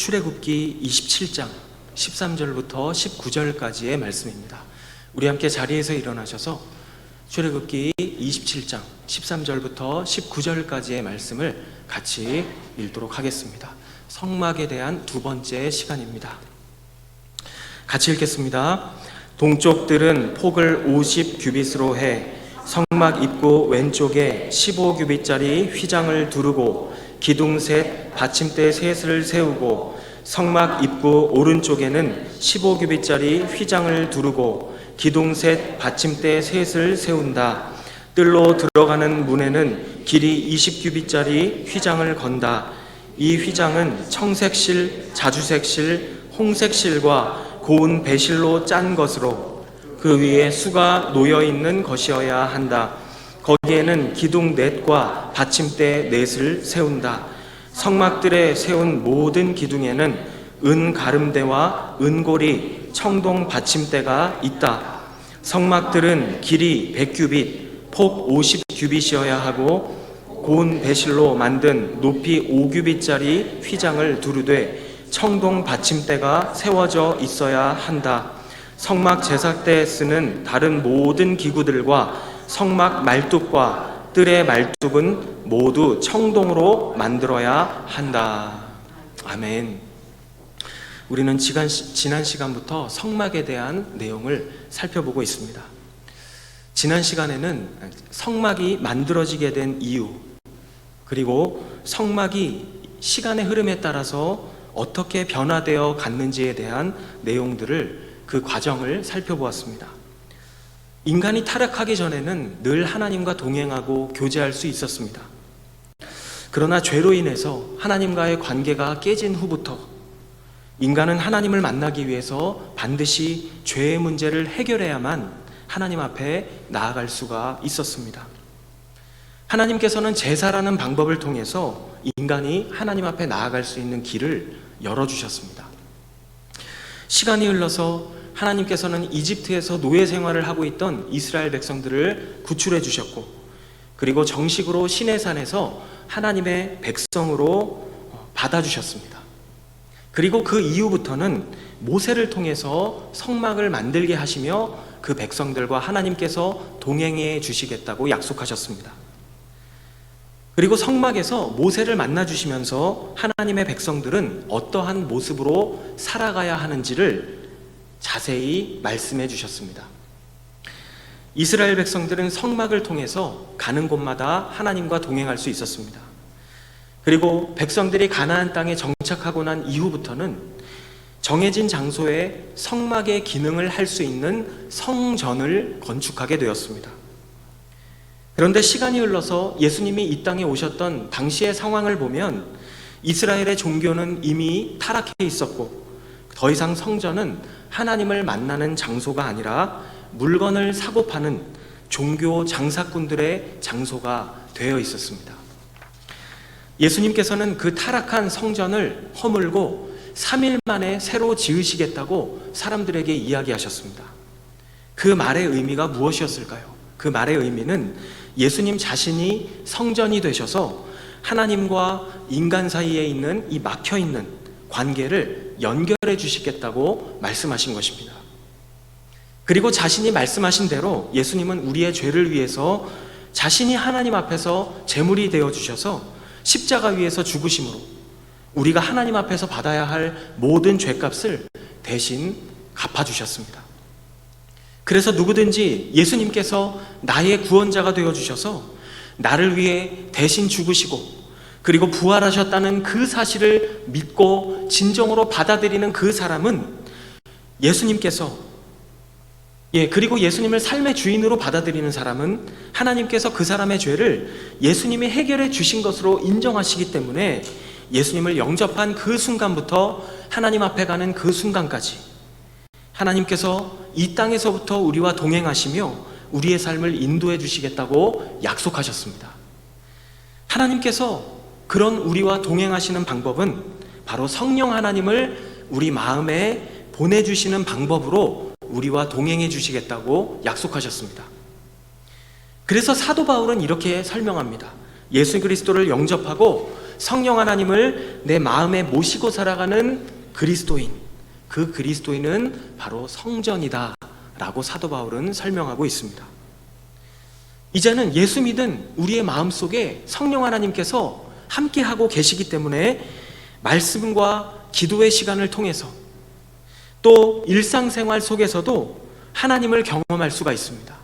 출애굽기 27장 13절부터 19절까지의 말씀입니다. 우리 함께 자리에서 일어나셔서 출애굽기 27장 13절부터 19절까지의 말씀을 같이 읽도록 하겠습니다. 성막에 대한 두 번째 시간입니다. 같이 읽겠습니다. 동쪽 뜰은 폭을 50규빗으로 해 성막 입구 왼쪽에 15규빗짜리 휘장을 두르고 기둥 셋, 받침대 셋을 세우고 성막 입구 오른쪽에는 15규빗짜리 휘장을 두르고 기둥 셋, 받침대 셋을 세운다. 뜰로 들어가는 문에는 길이 20규빗짜리 휘장을 건다. 이 휘장은 청색실, 자주색실, 홍색실과 고운 배실로 짠 것으로 그 위에 수가 놓여있는 것이어야 한다. 거기에는 기둥 넷과 받침대 넷을 세운다. 성막들에 세운 모든 기둥에는 은 가름대와 은고리, 청동 받침대가 있다. 성막들은 길이 100규빗, 폭 50규빗이어야 하고 고운 배실로 만든 높이 5규빗짜리 휘장을 두르되 청동 받침대가 세워져 있어야 한다. 성막 제사 때 쓰는 다른 모든 기구들과 성막 말뚝과 뜰의 말뚝은 모두 청동으로 만들어야 한다. 아멘. 우리는 지난 시간부터 성막에 대한 내용을 살펴보고 있습니다. 지난 시간에는 성막이 만들어지게 된 이유, 그리고 성막이 시간의 흐름에 따라서 어떻게 변화되어 갔는지에 대한 내용들을, 그 과정을 살펴보았습니다. 인간이 타락하기 전에는 늘 하나님과 동행하고 교제할 수 있었습니다. 그러나 죄로 인해서 하나님과의 관계가 깨진 후부터 인간은 하나님을 만나기 위해서 반드시 죄의 문제를 해결해야만 하나님 앞에 나아갈 수가 있었습니다. 하나님께서는 제사라는 방법을 통해서 인간이 하나님 앞에 나아갈 수 있는 길을 열어주셨습니다. 시간이 흘러서 하나님께서는 이집트에서 노예 생활을 하고 있던 이스라엘 백성들을 구출해 주셨고, 그리고 정식으로 시내산에서 하나님의 백성으로 받아주셨습니다. 그리고 그 이후부터는 모세를 통해서 성막을 만들게 하시며 그 백성들과 하나님께서 동행해 주시겠다고 약속하셨습니다. 그리고 성막에서 모세를 만나 주시면서 하나님의 백성들은 어떠한 모습으로 살아가야 하는지를 자세히 말씀해 주셨습니다. 이스라엘 백성들은 성막을 통해서 가는 곳마다 하나님과 동행할 수 있었습니다. 그리고 백성들이 가나안 땅에 정착하고 난 이후부터는 정해진 장소에 성막의 기능을 할 수 있는 성전을 건축하게 되었습니다. 그런데 시간이 흘러서 예수님이 이 땅에 오셨던 당시의 상황을 보면 이스라엘의 종교는 이미 타락해 있었고, 더 이상 성전은 하나님을 만나는 장소가 아니라 물건을 사고 파는 종교 장사꾼들의 장소가 되어 있었습니다. 예수님께서는 그 타락한 성전을 허물고 3일 만에 새로 지으시겠다고 사람들에게 이야기하셨습니다. 그 말의 의미가 무엇이었을까요? 그 말의 의미는 예수님 자신이 성전이 되셔서 하나님과 인간 사이에 있는 이 막혀있는 관계를 연결해 주시겠다고 말씀하신 것입니다. 그리고 자신이 말씀하신 대로 예수님은 우리의 죄를 위해서 자신이 하나님 앞에서 제물이 되어 주셔서 십자가 위에서 죽으심으로 우리가 하나님 앞에서 받아야 할 모든 죄값을 대신 갚아주셨습니다. 그래서 누구든지 예수님께서 나의 구원자가 되어 주셔서 나를 위해 대신 죽으시고 그리고 부활하셨다는 그 사실을 믿고 진정으로 받아들이는 그 사람은 예수님께서, 그리고 예수님을 삶의 주인으로 받아들이는 사람은 하나님께서 그 사람의 죄를 예수님이 해결해 주신 것으로 인정하시기 때문에 예수님을 영접한 그 순간부터 하나님 앞에 가는 그 순간까지 하나님께서 이 땅에서부터 우리와 동행하시며 우리의 삶을 인도해 주시겠다고 약속하셨습니다. 하나님께서 그런 우리와 동행하시는 방법은 바로 성령 하나님을 우리 마음에 보내주시는 방법으로 우리와 동행해 주시겠다고 약속하셨습니다. 그래서 사도 바울은 이렇게 설명합니다. 예수 그리스도를 영접하고 성령 하나님을 내 마음에 모시고 살아가는 그리스도인, 그 그리스도인은 바로 성전이다 라고 사도 바울은 설명하고 있습니다. 이제는 예수 믿은 우리의 마음속에 성령 하나님께서 함께하고 계시기 때문에 말씀과 기도의 시간을 통해서 또 일상생활 속에서도 하나님을 경험할 수가 있습니다.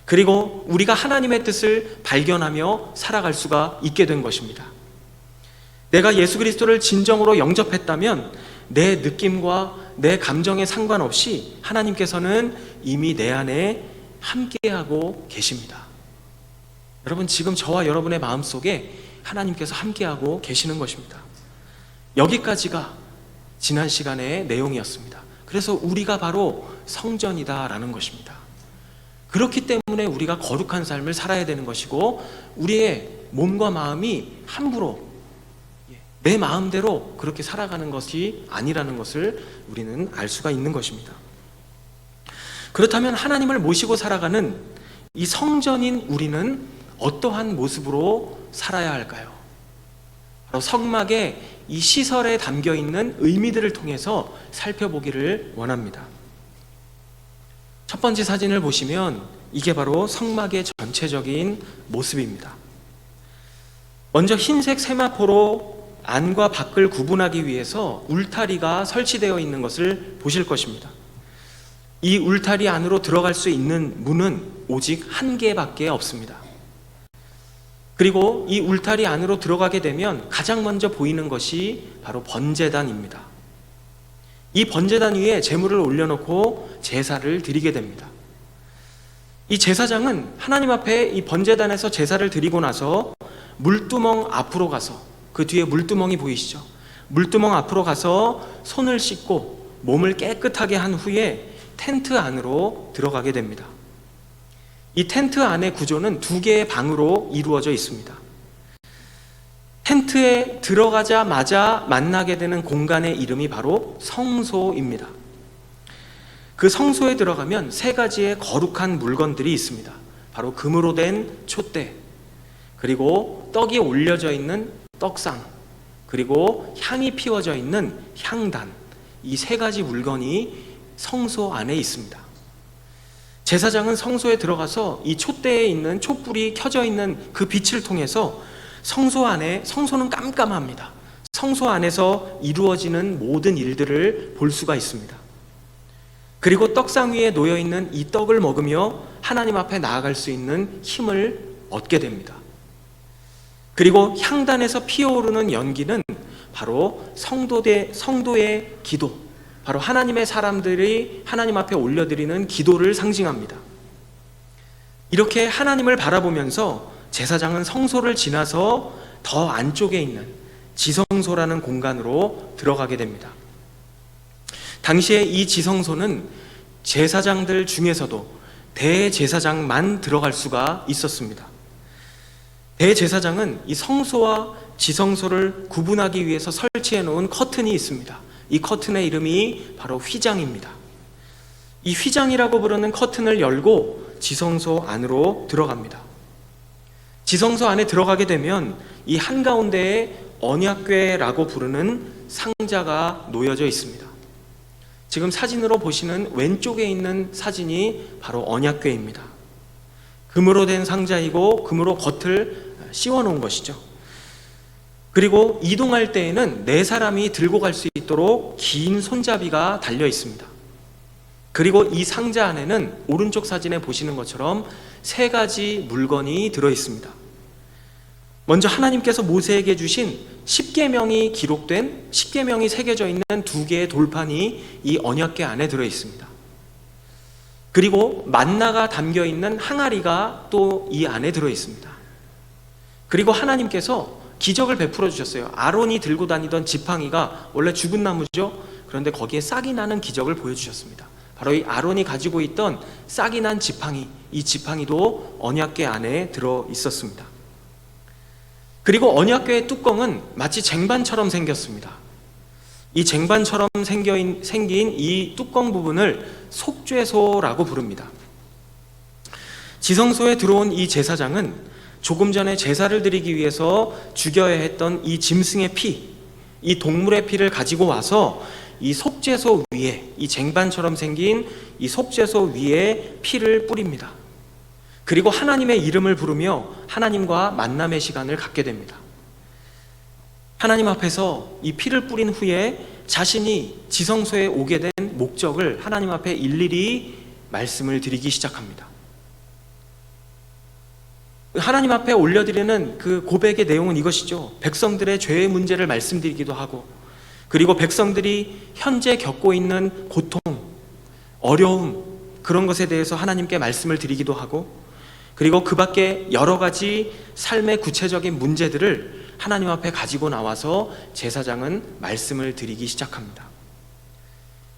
그리고 우리가 하나님의 뜻을 발견하며 살아갈 수가 있게 된 것입니다. 내가 예수 그리스도를 진정으로 영접했다면 내 느낌과 내 감정에 상관없이 하나님께서는 이미 내 안에 함께하고 계십니다. 여러분, 지금 저와 여러분의 마음속에 하나님께서 함께하고 계시는 것입니다. 여기까지가 지난 시간의 내용이었습니다. 그래서 우리가 바로 성전이다라는 것입니다. 그렇기 때문에 우리가 거룩한 삶을 살아야 되는 것이고, 우리의 몸과 마음이 함부로 내 마음대로 그렇게 살아가는 것이 아니라는 것을 우리는 알 수가 있는 것입니다. 그렇다면 하나님을 모시고 살아가는 이 성전인 우리는 어떠한 모습으로 살아야 할까요? 바로 성막의 이 시설에 담겨 있는 의미들을 통해서 살펴보기를 원합니다. 첫 번째 사진을 보시면 이게 바로 성막의 전체적인 모습입니다. 먼저 흰색 세마포로 안과 밖을 구분하기 위해서 울타리가 설치되어 있는 것을 보실 것입니다. 이 울타리 안으로 들어갈 수 있는 문은 오직 한 개밖에 없습니다. 그리고 이 울타리 안으로 들어가게 되면 가장 먼저 보이는 것이 바로 번제단입니다. 이 번제단 위에 제물을 올려놓고 제사를 드리게 됩니다. 이 제사장은 하나님 앞에 이 번제단에서 제사를 드리고 나서 물두멍 앞으로 가서, 그 뒤에 물두멍이 보이시죠? 물두멍 앞으로 가서 손을 씻고 몸을 깨끗하게 한 후에 텐트 안으로 들어가게 됩니다. 이 텐트 안의 구조는 두 개의 방으로 이루어져 있습니다. 텐트에 들어가자마자 만나게 되는 공간의 이름이 바로 성소입니다. 그 성소에 들어가면 세 가지의 거룩한 물건들이 있습니다. 바로 금으로 된 촛대, 그리고 떡이 올려져 있는 떡상, 그리고 향이 피워져 있는 향단, 이 세 가지 물건이 성소 안에 있습니다. 제사장은 성소에 들어가서 이 촛대에 있는 촛불이 켜져 있는 그 빛을 통해서 성소는 깜깜합니다. 성소 안에서 이루어지는 모든 일들을 볼 수가 있습니다. 그리고 떡상 위에 놓여 있는 이 떡을 먹으며 하나님 앞에 나아갈 수 있는 힘을 얻게 됩니다. 그리고 향단에서 피어오르는 연기는 바로 성도의 기도, 바로 하나님의 사람들이 하나님 앞에 올려드리는 기도를 상징합니다. 이렇게 하나님을 바라보면서 제사장은 성소를 지나서 더 안쪽에 있는 지성소라는 공간으로 들어가게 됩니다. 당시에 이 지성소는 제사장들 중에서도 대제사장만 들어갈 수가 있었습니다. 대제사장은 이 성소와 지성소를 구분하기 위해서 설치해 놓은 커튼이 있습니다. 이 커튼의 이름이 바로 휘장입니다. 이 휘장이라고 부르는 커튼을 열고 지성소 안으로 들어갑니다. 지성소 안에 들어가게 되면 이 한가운데에 언약궤라고 부르는 상자가 놓여져 있습니다. 지금 사진으로 보시는 왼쪽에 있는 사진이 바로 언약궤입니다. 금으로 된 상자이고 금으로 겉을 씌워 놓은 것이죠. 그리고 이동할 때에는 네 사람이 들고 갈 수 있도록 긴 손잡이가 달려 있습니다. 그리고 이 상자 안에는 오른쪽 사진에 보시는 것처럼 세 가지 물건이 들어 있습니다. 먼저 하나님께서 모세에게 주신 십계명이 기록된, 십계명이 새겨져 있는 두 개의 돌판이 이 언약궤 안에 들어 있습니다. 그리고 만나가 담겨 있는 항아리가 또 이 안에 들어 있습니다. 그리고 하나님께서 기적을 베풀어 주셨어요. 아론이 들고 다니던 지팡이가 원래 죽은 나무죠. 그런데 거기에 싹이 나는 기적을 보여주셨습니다. 바로 이 아론이 가지고 있던 싹이 난 지팡이, 이 지팡이도 언약궤 안에 들어 있었습니다. 그리고 언약궤의 뚜껑은 마치 쟁반처럼 생겼습니다. 이 쟁반처럼 생긴 이 뚜껑 부분을 속죄소라고 부릅니다. 지성소에 들어온 이 제사장은 조금 전에 제사를 드리기 위해서 죽여야 했던 이 짐승의 피, 이 동물의 피를 가지고 와서 이 속죄소 위에, 이 쟁반처럼 생긴 이 속죄소 위에 피를 뿌립니다. 그리고 하나님의 이름을 부르며 하나님과 만남의 시간을 갖게 됩니다. 하나님 앞에서 이 피를 뿌린 후에 자신이 지성소에 오게 된 목적을 하나님 앞에 일일이 말씀을 드리기 시작합니다. 하나님 앞에 올려드리는 그 고백의 내용은 이것이죠. 백성들의 죄의 문제를 말씀드리기도 하고, 그리고 백성들이 현재 겪고 있는 고통, 어려움, 그런 것에 대해서 하나님께 말씀을 드리기도 하고, 그리고 그 밖에 여러 가지 삶의 구체적인 문제들을 하나님 앞에 가지고 나와서 제사장은 말씀을 드리기 시작합니다.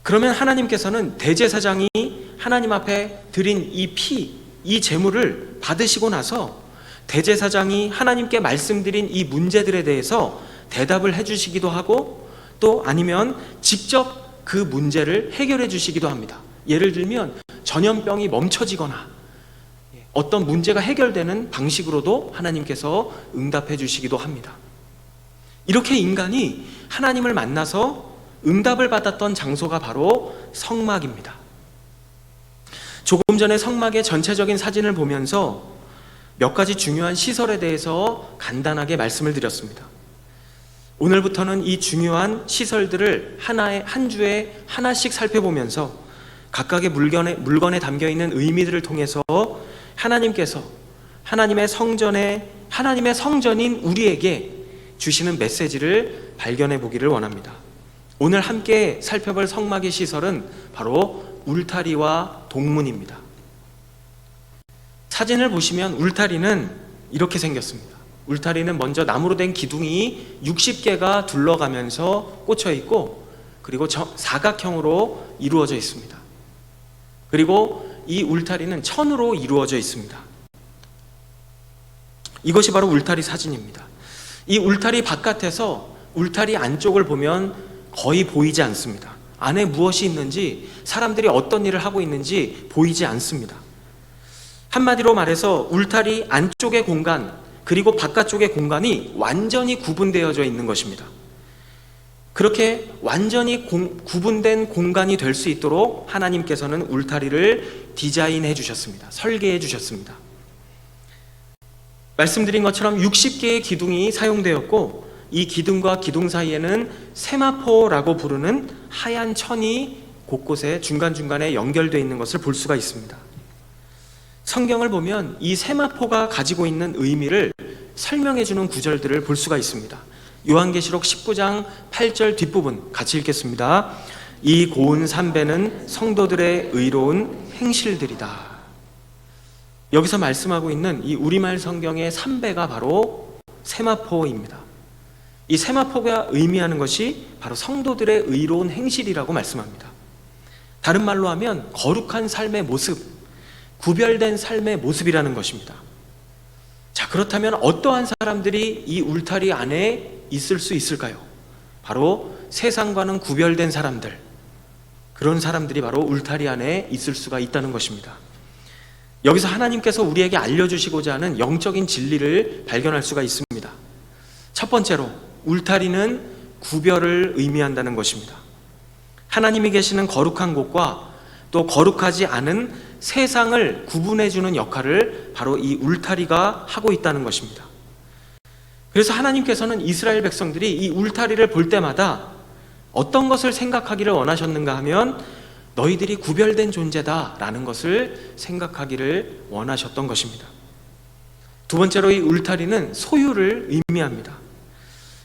그러면 하나님께서는 대제사장이 하나님 앞에 드린 이 피, 이 제물을 받으시고 나서 대제사장이 하나님께 말씀드린 이 문제들에 대해서 대답을 해주시기도 하고, 또 아니면 직접 그 문제를 해결해 주시기도 합니다. 예를 들면 전염병이 멈춰지거나 어떤 문제가 해결되는 방식으로도 하나님께서 응답해 주시기도 합니다. 이렇게 인간이 하나님을 만나서 응답을 받았던 장소가 바로 성막입니다. 조금 전에 성막의 전체적인 사진을 보면서 몇 가지 중요한 시설에 대해서 간단하게 말씀을 드렸습니다. 오늘부터는 이 중요한 시설들을 한 주에 하나씩 살펴보면서 각각의 물건에 담겨있는 의미들을 통해서 하나님께서 하나님의 성전인 우리에게 주시는 메시지를 발견해 보기를 원합니다. 오늘 함께 살펴볼 성막의 시설은 바로 울타리와 동문입니다. 사진을 보시면 울타리는 이렇게 생겼습니다. 울타리는 먼저 나무로 된 기둥이 60개가 둘러가면서 꽂혀 있고, 그리고 사각형으로 이루어져 있습니다. 그리고 이 울타리는 천으로 이루어져 있습니다. 이것이 바로 울타리 사진입니다. 이 울타리 바깥에서 울타리 안쪽을 보면 거의 보이지 않습니다. 안에 무엇이 있는지, 사람들이 어떤 일을 하고 있는지 보이지 않습니다. 한마디로 말해서 울타리 안쪽의 공간, 그리고 바깥쪽의 공간이 완전히 구분되어져 있는 것입니다. 그렇게 완전히 구분된 공간이 될 수 있도록 하나님께서는 울타리를 디자인해 주셨습니다. 설계해 주셨습니다. 말씀드린 것처럼 60개의 기둥이 사용되었고, 이 기둥과 기둥 사이에는 세마포라고 부르는 하얀 천이 곳곳에 중간중간에 연결되어 있는 것을 볼 수가 있습니다. 성경을 보면 이 세마포가 가지고 있는 의미를 설명해 주는 구절들을 볼 수가 있습니다. 요한계시록 19장 8절 뒷부분 같이 읽겠습니다. 이 고운 삼배는 성도들의 의로운 행실들이다. 여기서 말씀하고 있는 이 우리말 성경의 삼배가 바로 세마포입니다. 이 세마포가 의미하는 것이 바로 성도들의 의로운 행실이라고 말씀합니다. 다른 말로 하면 거룩한 삶의 모습, 구별된 삶의 모습이라는 것입니다. 자, 그렇다면 어떠한 사람들이 이 울타리 안에 있을 수 있을까요? 바로 세상과는 구별된 사람들, 그런 사람들이 바로 울타리 안에 있을 수가 있다는 것입니다. 여기서 하나님께서 우리에게 알려주시고자 하는 영적인 진리를 발견할 수가 있습니다. 첫 번째로 울타리는 구별을 의미한다는 것입니다. 하나님이 계시는 거룩한 곳과 또 거룩하지 않은 세상을 구분해주는 역할을 바로 이 울타리가 하고 있다는 것입니다. 그래서 하나님께서는 이스라엘 백성들이 이 울타리를 볼 때마다 어떤 것을 생각하기를 원하셨는가 하면 너희들이 구별된 존재다라는 것을 생각하기를 원하셨던 것입니다. 두 번째로 이 울타리는 소유를 의미합니다.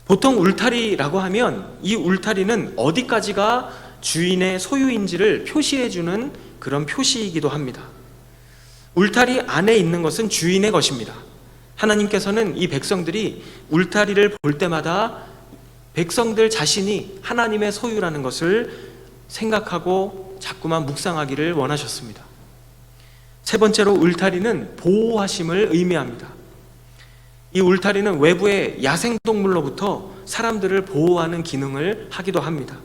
보통 울타리라고 하면 이 울타리는 어디까지가 주인의 소유인지를 표시해주는 그런 표시이기도 합니다. 울타리 안에 있는 것은 주인의 것입니다. 하나님께서는 이 백성들이 울타리를 볼 때마다 백성들 자신이 하나님의 소유라는 것을 생각하고 자꾸만 묵상하기를 원하셨습니다. 세 번째로 울타리는 보호하심을 의미합니다. 이 울타리는 외부의 야생동물로부터 사람들을 보호하는 기능을 하기도 합니다.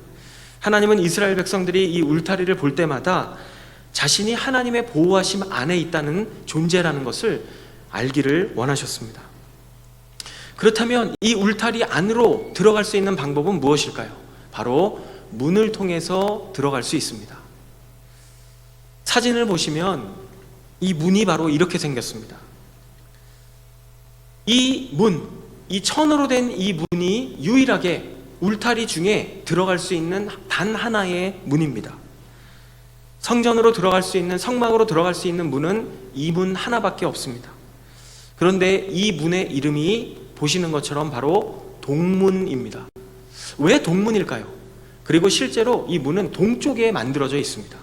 하나님은 이스라엘 백성들이 이 울타리를 볼 때마다 자신이 하나님의 보호하심 안에 있다는 존재라는 것을 알기를 원하셨습니다. 그렇다면 이 울타리 안으로 들어갈 수 있는 방법은 무엇일까요? 바로 문을 통해서 들어갈 수 있습니다. 사진을 보시면 이 문이 바로 이렇게 생겼습니다. 이 문, 이 천으로 된 이 문이 유일하게 울타리 중에 들어갈 수 있는 단 하나의 문입니다. 성전으로 들어갈 수 있는, 성막으로 들어갈 수 있는 문은 이 문 하나밖에 없습니다. 그런데 이 문의 이름이 보시는 것처럼 바로 동문입니다. 왜 동문일까요? 그리고 실제로 이 문은 동쪽에 만들어져 있습니다.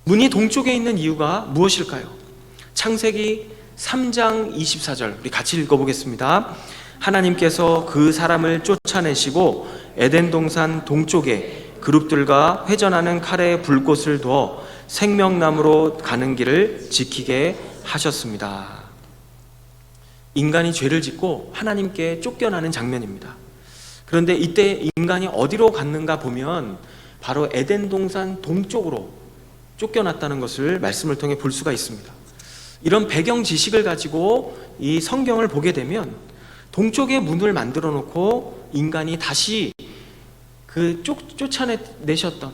문이 동쪽에 있는 이유가 무엇일까요? 창세기 3장 24절 우리 같이 읽어보겠습니다. 하나님께서 그 사람을 쫓아내시고 에덴 동산 동쪽에 그룹들과 회전하는 칼에 불꽃을 두어 생명나무로 가는 길을 지키게 하셨습니다. 인간이 죄를 짓고 하나님께 쫓겨나는 장면입니다. 그런데 이때 인간이 어디로 갔는가 보면 바로 에덴 동산 동쪽으로 쫓겨났다는 것을 말씀을 통해 볼 수가 있습니다. 이런 배경 지식을 가지고 이 성경을 보게 되면 동쪽에 문을 만들어 놓고 인간이 다시 그 쫓아내셨던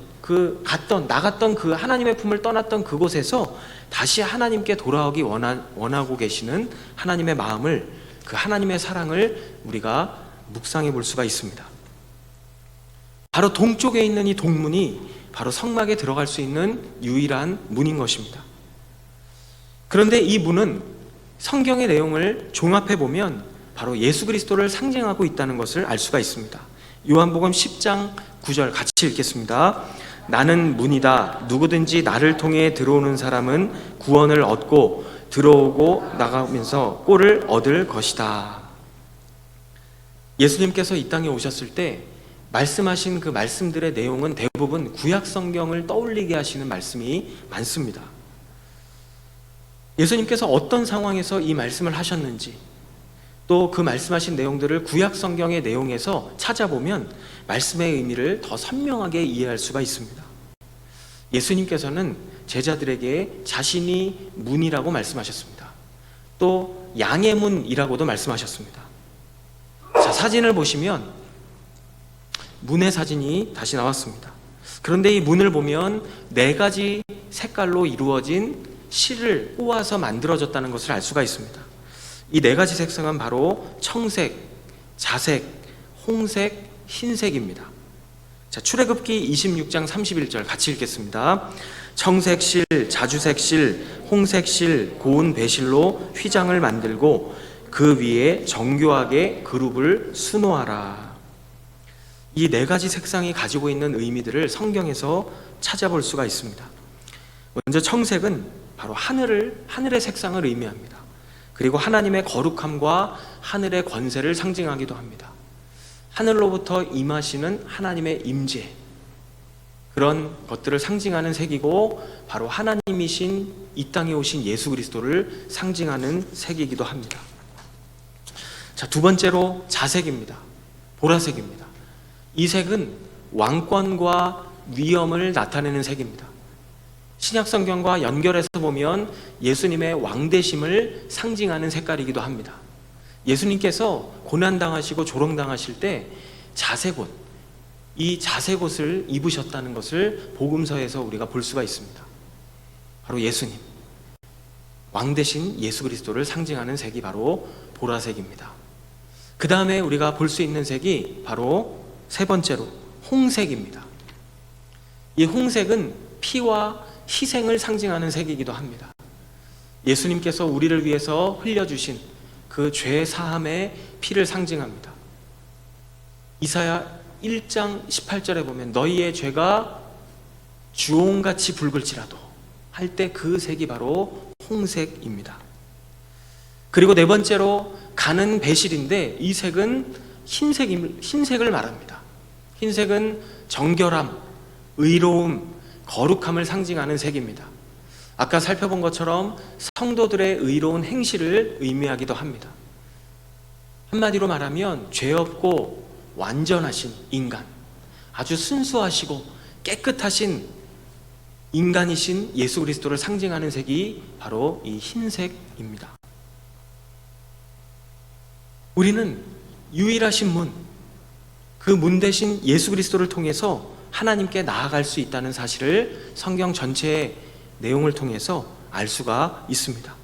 나갔던 그 하나님의 품을 떠났던 그곳에서 다시 하나님께 돌아오기 원하고 계시는 하나님의 마음을, 그 하나님의 사랑을 우리가 묵상해 볼 수가 있습니다. 바로 동쪽에 있는 이 동문이 바로 성막에 들어갈 수 있는 유일한 문인 것입니다. 그런데 이 문은 성경의 내용을 종합해 보면 바로 예수 그리스도를 상징하고 있다는 것을 알 수가 있습니다. 요한복음 10장 9절 같이 읽겠습니다. 나는 문이다. 누구든지 나를 통해 들어오는 사람은 구원을 얻고 들어오고 나가면서 꼴을 얻을 것이다. 예수님께서 이 땅에 오셨을 때 말씀하신 그 말씀들의 내용은 대부분 구약 성경을 떠올리게 하시는 말씀이 많습니다. 예수님께서 어떤 상황에서 이 말씀을 하셨는지, 또 그 말씀하신 내용들을 구약 성경의 내용에서 찾아보면 말씀의 의미를 더 선명하게 이해할 수가 있습니다. 예수님께서는 제자들에게 자신이 문이라고 말씀하셨습니다. 또 양의 문이라고도 말씀하셨습니다. 자, 사진을 보시면 문의 사진이 다시 나왔습니다. 그런데 이 문을 보면 4가지 색깔로 이루어진 실을 꼬아서 만들어졌다는 것을 알 수가 있습니다. 이 4가지 색상은 바로 청색, 자색, 홍색, 흰색입니다. 자, 출애굽기 26장 31절 같이 읽겠습니다. 청색실, 자주색실, 홍색실, 고운 배실로 휘장을 만들고 그 위에 정교하게 그룹을 수놓아라. 이 4가지 색상이 가지고 있는 의미들을 성경에서 찾아볼 수가 있습니다. 먼저 청색은 바로 하늘의 색상을 의미합니다. 그리고 하나님의 거룩함과 하늘의 권세를 상징하기도 합니다. 하늘로부터 임하시는 하나님의 임재, 그런 것들을 상징하는 색이고 바로 하나님이신 이 땅에 오신 예수 그리스도를 상징하는 색이기도 합니다. 자, 2번째로 자색입니다. 보라색입니다. 이 색은 왕권과 위엄을 나타내는 색입니다. 신약 성경과 연결해서 보면 예수님의 왕되심을 상징하는 색깔이기도 합니다. 예수님께서 고난당하시고 조롱당하실 때 자색옷, 이 자색옷을 입으셨다는 것을 복음서에서 우리가 볼 수가 있습니다. 바로 예수님, 왕되신 예수 그리스도를 상징하는 색이 바로 보라색입니다. 그 다음에 우리가 볼 수 있는 색이 바로 3번째로 홍색입니다. 이 홍색은 피와 희생을 상징하는 색이기도 합니다. 예수님께서 우리를 위해서 흘려주신 그 죄 사함의 피를 상징합니다. 이사야 1장 18절에 보면 너희의 죄가 주홍같이 붉을지라도 할 때 그 색이 바로 홍색입니다. 그리고 4번째로 가는 배실인데 이 색은 흰색을 말합니다. 흰색은 정결함, 의로움, 거룩함을 상징하는 색입니다. 아까 살펴본 것처럼 성도들의 의로운 행실을 의미하기도 합니다. 한마디로 말하면 죄 없고 완전하신 인간, 아주 순수하시고 깨끗하신 인간이신 예수 그리스도를 상징하는 색이 바로 이 흰색입니다. 우리는 유일하신 문, 그 문 대신 예수 그리스도를 통해서 하나님께 나아갈 수 있다는 사실을 성경 전체의 내용을 통해서 알 수가 있습니다.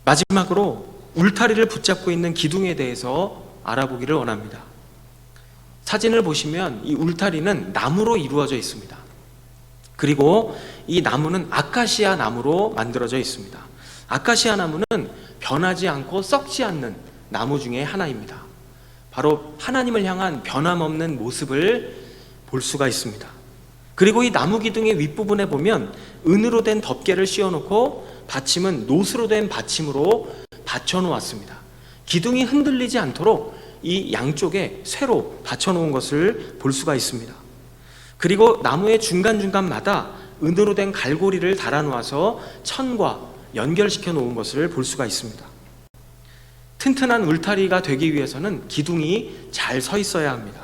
마지막으로 울타리를 붙잡고 있는 기둥에 대해서 알아보기를 원합니다. 사진을 보시면 이 울타리는 나무로 이루어져 있습니다. 그리고 이 나무는 아카시아 나무로 만들어져 있습니다. 아카시아 나무는 변하지 않고 썩지 않는 나무 중에 하나입니다. 바로 하나님을 향한 변함없는 모습을 볼 수가 있습니다. 그리고 이 나무 기둥의 윗부분에 보면 은으로 된 덮개를 씌워놓고 받침은 노스로 된 받침으로 받쳐놓았습니다. 기둥이 흔들리지 않도록 이 양쪽에 쇠로 받쳐놓은 것을 볼 수가 있습니다. 그리고 나무의 중간중간마다 은으로 된 갈고리를 달아놓아서 천과 연결시켜 놓은 것을 볼 수가 있습니다. 튼튼한 울타리가 되기 위해서는 기둥이 잘 서 있어야 합니다.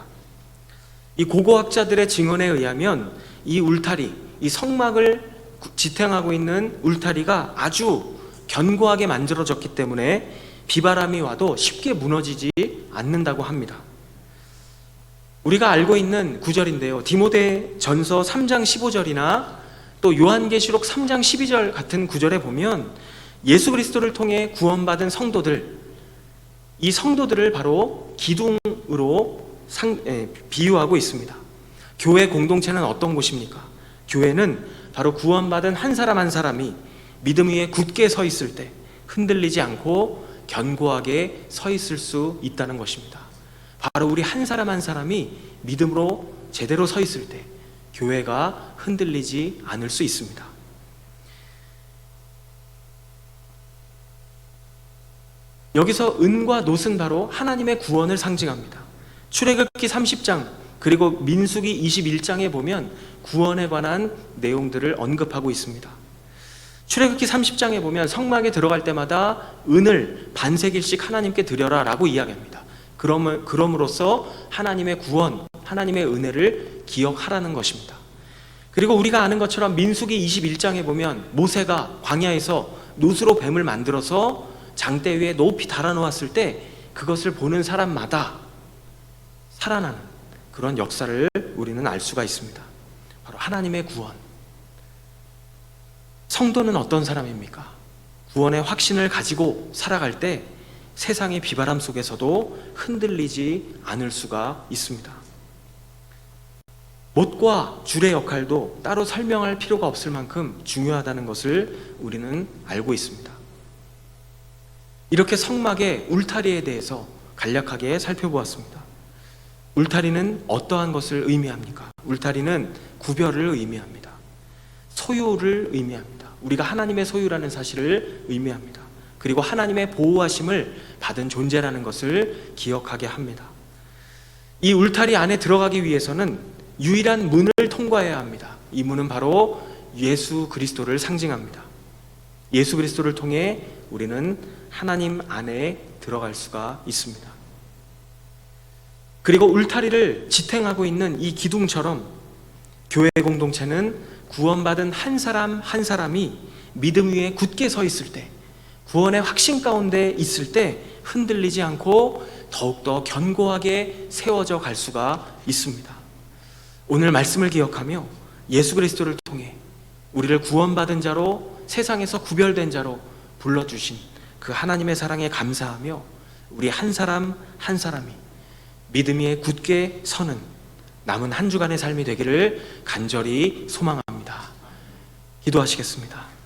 이 고고학자들의 증언에 의하면 이 울타리, 이 성막을 지탱하고 있는 울타리가 아주 견고하게 만들어졌기 때문에 비바람이 와도 쉽게 무너지지 않는다고 합니다. 우리가 알고 있는 구절인데요, 디모데전서 3장 15절이나 또 요한계시록 3장 12절 같은 구절에 보면 예수 그리스도를 통해 구원받은 성도들, 이 성도들을 바로 기둥으로 비유하고 있습니다. 교회 공동체는 어떤 곳입니까? 교회는 바로 구원받은 한 사람 한 사람이 믿음 위에 굳게 서 있을 때 흔들리지 않고 견고하게 서 있을 수 있다는 것입니다. 바로 우리 한 사람 한 사람이 믿음으로 제대로 서 있을 때 교회가 흔들리지 않을 수 있습니다. 여기서 은과 놋은 바로 하나님의 구원을 상징합니다. 출애굽기 30장 그리고 민수기 21장에 보면 구원에 관한 내용들을 언급하고 있습니다. 출애굽기 30장에 보면 성막에 들어갈 때마다 은을 반세길씩 하나님께 드려라 라고 이야기합니다. 그럼으로써 하나님의 구원, 하나님의 은혜를 기억하라는 것입니다. 그리고 우리가 아는 것처럼 민수기 21장에 보면 모세가 광야에서 놋으로 뱀을 만들어서 장대 위에 높이 달아놓았을 때 그것을 보는 사람마다 살아나는 그런 역사를 우리는 알 수가 있습니다. 바로 하나님의 구원. 성도는 어떤 사람입니까? 구원의 확신을 가지고 살아갈 때 세상의 비바람 속에서도 흔들리지 않을 수가 있습니다. 못과 줄의 역할도 따로 설명할 필요가 없을 만큼 중요하다는 것을 우리는 알고 있습니다. 이렇게 성막의 울타리에 대해서 간략하게 살펴보았습니다. 울타리는 어떠한 것을 의미합니까? 울타리는 구별을 의미합니다. 소유를 의미합니다. 우리가 하나님의 소유라는 사실을 의미합니다. 그리고 하나님의 보호하심을 받은 존재라는 것을 기억하게 합니다. 이 울타리 안에 들어가기 위해서는 유일한 문을 통과해야 합니다. 이 문은 바로 예수 그리스도를 상징합니다. 예수 그리스도를 통해 우리는 하나님 안에 들어갈 수가 있습니다. 그리고 울타리를 지탱하고 있는 이 기둥처럼 교회 공동체는 구원받은 한 사람 한 사람이 믿음 위에 굳게 서 있을 때, 구원의 확신 가운데 있을 때 흔들리지 않고 더욱더 견고하게 세워져 갈 수가 있습니다. 오늘 말씀을 기억하며 예수 그리스도를 통해 우리를 구원받은 자로, 세상에서 구별된 자로 불러주신 그 하나님의 사랑에 감사하며 우리 한 사람 한 사람이 믿음 위에 굳게 서는 남은 한 주간의 삶이 되기를 간절히 소망합니다. 기도하시겠습니다.